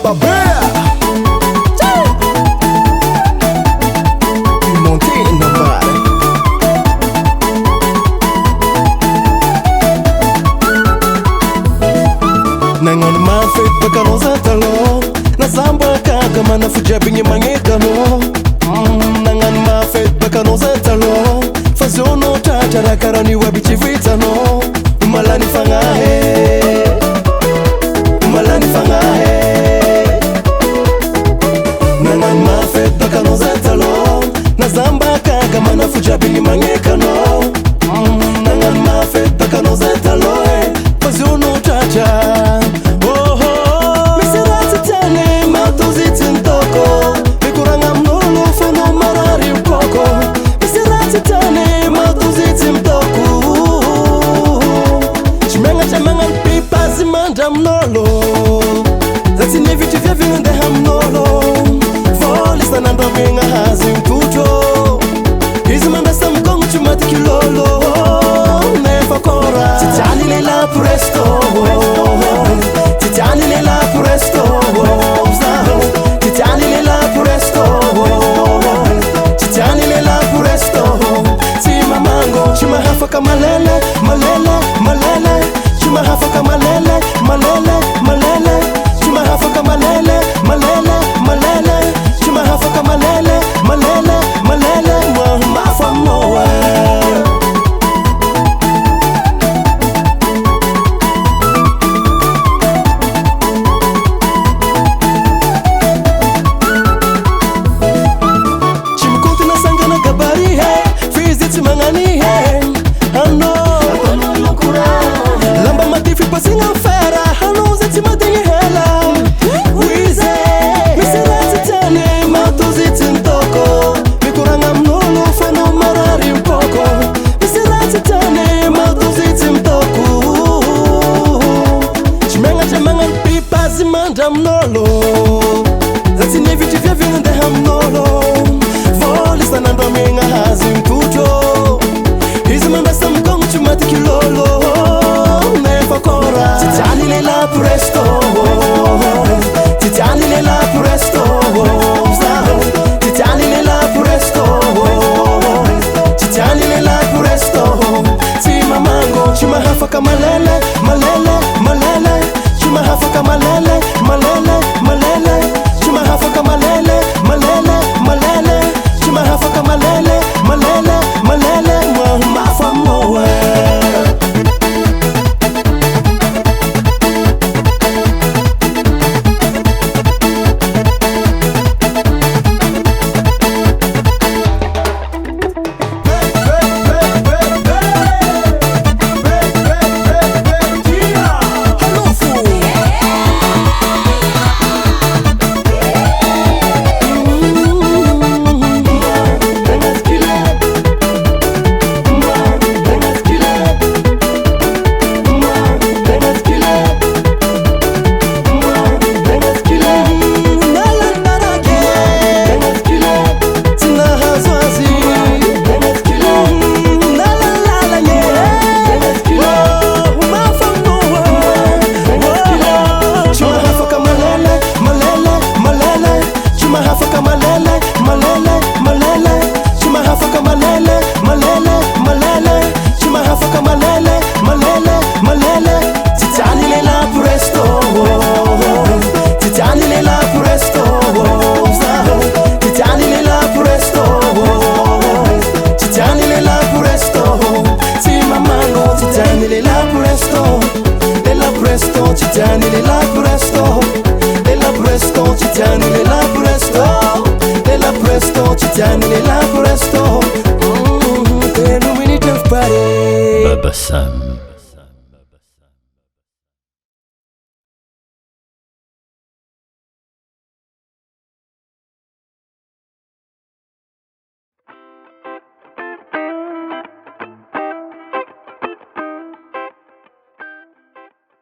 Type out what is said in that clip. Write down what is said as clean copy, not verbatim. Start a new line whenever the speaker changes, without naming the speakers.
Babea Montina mare Nangon mafet bakanoza talo Nazamba kaka mana fujabingi mangekano Nangon mafet bakanoza talo Fazono tatara karani wabichivitano Umalani fangahe Umalani fangahe Nangan mafet bakanoza talo Nazamba kaka mana fujabingi mangekano Nangan mafet bakanoza talo Fazono tatara Mnolo Zati neviti vya vinende hamnolo Volisa nando minga hazi mpujo Hizi mandasa mkongu chumati kilolo Nefa kora Titani lela presto Titani lela presto Titani lela presto Titani lela presto Tima mango Chuma hafa kamalele Malele, malele Chuma hafa kamalele Malele, malele, chuma hafaka malele, malele, malele, chuma hafaka malele, malele, malele, mafa moe. Chimukunti na sanga na gabari he, fizi timangani he, ano, lamba matifi pasinga fera. Timadinha hela Wize Misirati tane Matuzi tintoko Mikuranga mnolo Fano marari mpoko Misirati tane Matuzi tintoko Chimanga pipa Zimanda mnolo Zati neviti vya vinende hamnolo Volisa nando minga hazi mpujo Hizi mandasa mkongu chumati kilolo Nefa kora Titani lela presto Titani lela presto Titani lela presto Titani lela presto Tima mango Chuma hafaka malele Malele, malele Chuma hafaka malele Malele, malele Chuma hafaka malele Malele, malele Chuma hafaka malele Malele, malele Mafa moe Titani lela presto